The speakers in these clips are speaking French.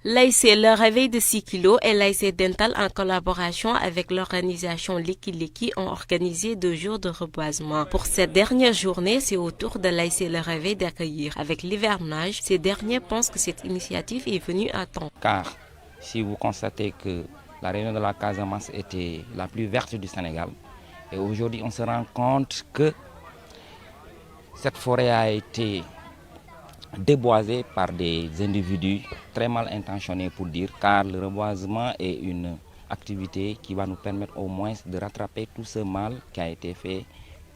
L'AIC Le Réveil de 6 kilos et l'AIC Dental en collaboration avec l'organisation Leki Leki ont organisé 2 jours de reboisement. Pour cette dernière journée, c'est au tour de l'AIC Le Réveil d'accueillir. Avec l'hivernage, ces derniers pensent que cette initiative est venue à temps. Car si vous constatez que la région de la Casamance était la plus verte du Sénégal, et aujourd'hui on se rend compte que cette forêt a été déboisé par des individus très mal intentionnés pour dire, car le reboisement est une activité qui va nous permettre au moins de rattraper tout ce mal qui a été fait,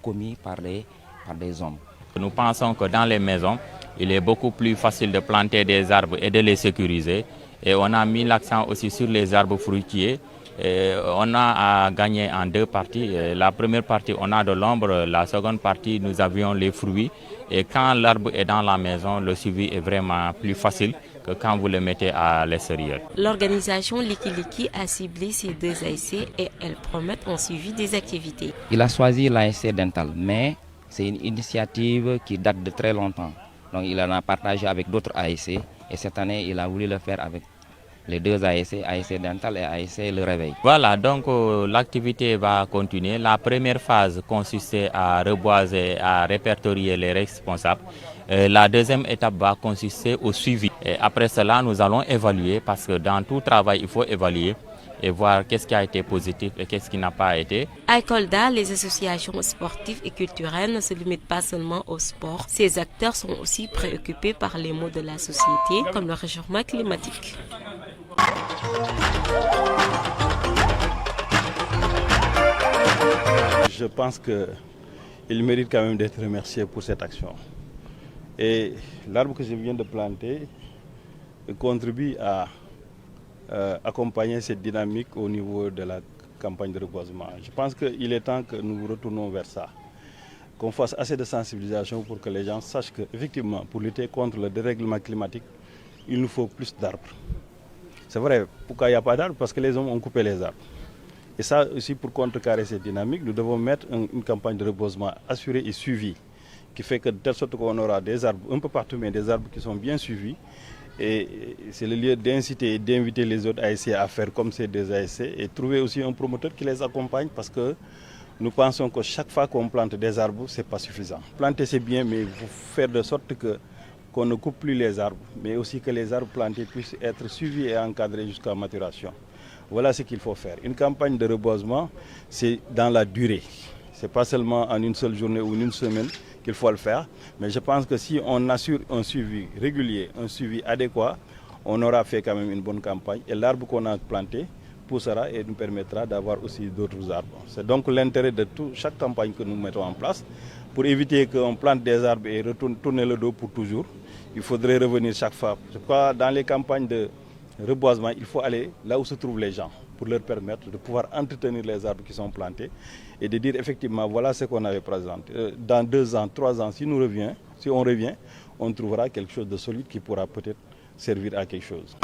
commis par des hommes. Nous pensons que dans les maisons, il est beaucoup plus facile de planter des arbres et de les sécuriser. Et on a mis l'accent aussi sur les arbres fruitiers. Et on a à gagner en 2 parties. La première partie, on a de l'ombre. La seconde partie, nous avions les fruits. Et quand l'arbre est dans la maison, le suivi est vraiment plus facile que quand vous le mettez à l'extérieur. L'organisation Leki Leki a ciblé ces 2 AIC et elles promettent un suivi des activités. Il a choisi l'AIC Dental, mais c'est une initiative qui date de très longtemps. Donc il en a partagé avec d'autres AIC et cette année, il a voulu le faire avec les 2 AIC, AIC Dental et AIC Le Réveil. Voilà, donc l'activité va continuer. La première phase consistait à reboiser, à répertorier les responsables. La deuxième étape va consister au suivi. Et après cela, nous allons évaluer parce que dans tout travail, il faut évaluer et voir qu'est-ce qui a été positif et qu'est-ce qui n'a pas été. À Kolda, les associations sportives et culturelles ne se limitent pas seulement au sport. Ces acteurs sont aussi préoccupés par les maux de la société, comme le réchauffement climatique. Je pense qu'il mérite quand même d'être remercié pour cette action. Et l'arbre que je viens de planter contribue à accompagner cette dynamique au niveau de la campagne de reboisement. Je pense qu'il est temps que nous retournons vers ça, qu'on fasse assez de sensibilisation pour que les gens sachent qu'effectivement, pour lutter contre le dérèglement climatique, il nous faut plus d'arbres. C'est vrai, pourquoi il n'y a pas d'arbres? Parce que les hommes ont coupé les arbres. Et ça aussi, pour contrecarrer cette dynamique, nous devons mettre une campagne de reboisement assurée et suivie, qui fait que de telle sorte qu'on aura des arbres un peu partout, mais des arbres qui sont bien suivis. Et c'est le lieu d'inciter et d'inviter les autres ASC à faire comme ces 2 ASC et trouver aussi un promoteur qui les accompagne parce que nous pensons que chaque fois qu'on plante des arbres, ce n'est pas suffisant. Planter c'est bien, mais il faut faire de sorte qu'on ne coupe plus les arbres, mais aussi que les arbres plantés puissent être suivis et encadrés jusqu'à maturation. Voilà ce qu'il faut faire. Une campagne de reboisement, c'est dans la durée. Ce n'est pas seulement en une seule journée ou une semaine qu'il faut le faire. Mais je pense que si on assure un suivi régulier, un suivi adéquat, on aura fait quand même une bonne campagne. Et l'arbre qu'on a planté poussera et nous permettra d'avoir aussi d'autres arbres. C'est donc l'intérêt de chaque campagne que nous mettons en place. Pour éviter qu'on plante des arbres et tourner le dos pour toujours, il faudrait revenir chaque fois. Je crois que dans les campagnes de reboisement, il faut aller là où se trouvent les gens pour leur permettre de pouvoir entretenir les arbres qui sont plantés et de dire effectivement voilà ce qu'on avait présenté. Dans 2 ans, 3 ans, si on revient, on trouvera quelque chose de solide qui pourra peut-être servir à quelque chose.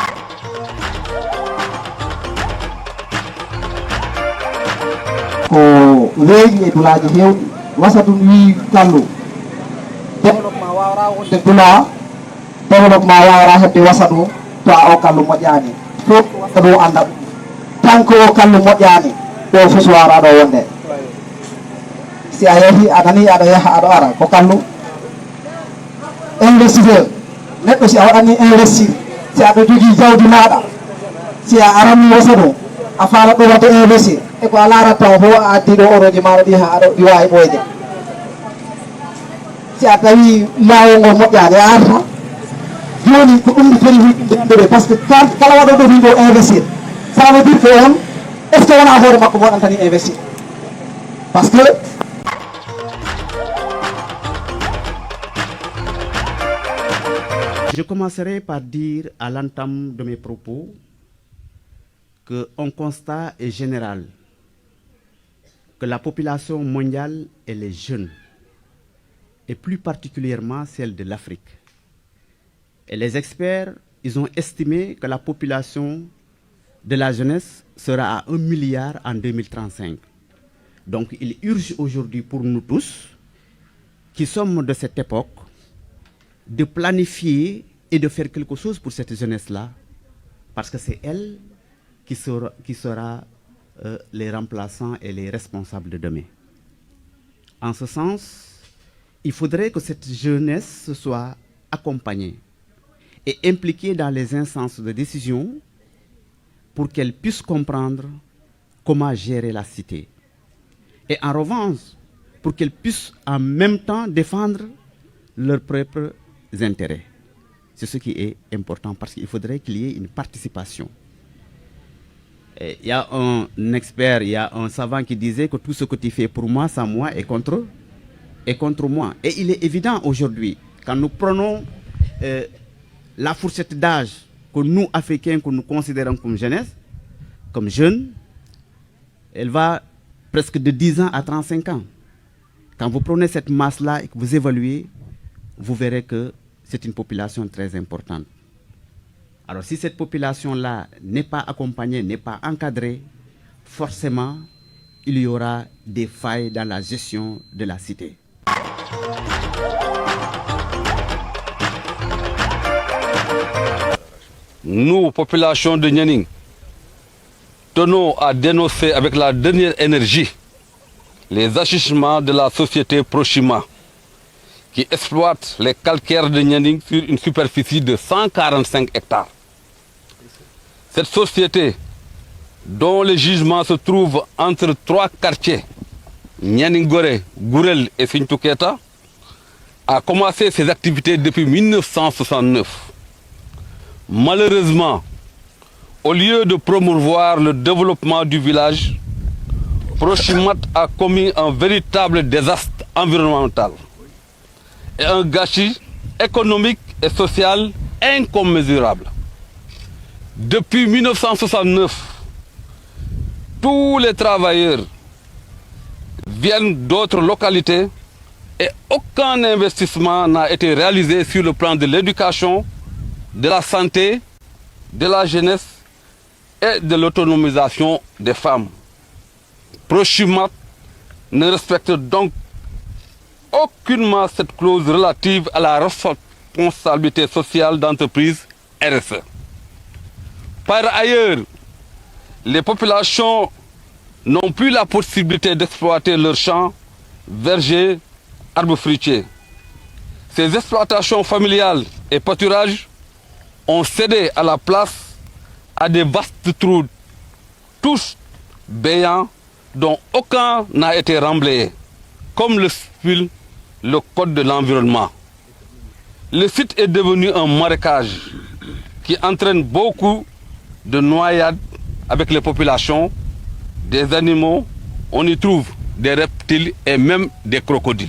Tanko kallu moƴƴani ɗo fof wara ɗo wonde si a yeehi anani aɗa yaha aɗa ara ko kallu investisseur neɗɗo si a waɗani investir si aɗa jogui jawdi maɗa si a arani wasa ɗum a faala ɗo wadde investir e ko a larat taw fo a addi ɗo oroji maɗa ɗi ha aɗa ɗi wawi ɓoyde si a tawi lawol ngol moƴƴani a arta joni ko ɗum feri wiɗɗe par ce que kala waɗo ɗo wiɗo investir ça veut dire que on est-ce que on a hoore makko moɗantani investir parce que je commencerai par dire à l'entame de mes propos qu'un constat est général, que la population mondiale elle est jeune et plus particulièrement celle de l'Afrique. Et les experts, ils ont estimé que la population de la jeunesse sera à 1 milliard en 2035. Donc il urge aujourd'hui pour nous tous, qui sommes de cette époque, de planifier et de faire quelque chose pour cette jeunesse-là, parce que c'est elle qui sera les remplaçants et les responsables de demain. En ce sens, il faudrait que cette jeunesse soit accompagnée et impliquée dans les instances de décision pour qu'elle puisse comprendre comment gérer la cité. Et en revanche, pour qu'elle puisse en même temps défendre leurs propres intérêts. C'est ce qui est important parce qu'il faudrait qu'il y ait une participation. Il y a un expert, il y a un savant qui disait que tout ce que tu fais pour moi, sans moi, est contre moi. Et il est évident aujourd'hui, quand nous prenons la fourchette d'âge que nous, Africains, que nous considérons comme jeunesse, comme jeunes, elle va presque de 10 ans à 35 ans. Quand vous prenez cette masse-là et que vous évaluez, vous verrez que c'est une population très importante. Alors si cette population-là n'est pas accompagnée, n'est pas encadrée, forcément, il y aura des failles dans la gestion de la cité. Nous, population de Nianing, tenons à dénoncer avec la dernière énergie les agissements de la société Prochima qui exploite les calcaires de Nianing sur une superficie de 145 hectares. Cette société, dont le jugement se trouve entre 3 quartiers, Nianing Goré, Gourel et Fintouketa, a commencé ses activités depuis 1969. Malheureusement, au lieu de promouvoir le développement du village, Prochimat a commis un véritable désastre environnemental et un gâchis économique et social incommensurable. Depuis 1969, tous les travailleurs viennent d'autres localités et aucun investissement n'a été réalisé sur le plan de l'éducation, de la santé, de la jeunesse et de l'autonomisation des femmes. Prochimat ne respecte donc aucunement cette clause relative à la responsabilité sociale d'entreprise RSE. Par ailleurs, les populations n'ont plus la possibilité d'exploiter leurs champs, vergers, arbres fruitiers. Ces exploitations familiales et pâturages ont cédé à la place à des vastes trous, tous béants, dont aucun n'a été remblayé, comme le stipule le Code de l'environnement. Le site est devenu un marécage qui entraîne beaucoup de noyades avec les populations, des animaux, on y trouve des reptiles et même des crocodiles.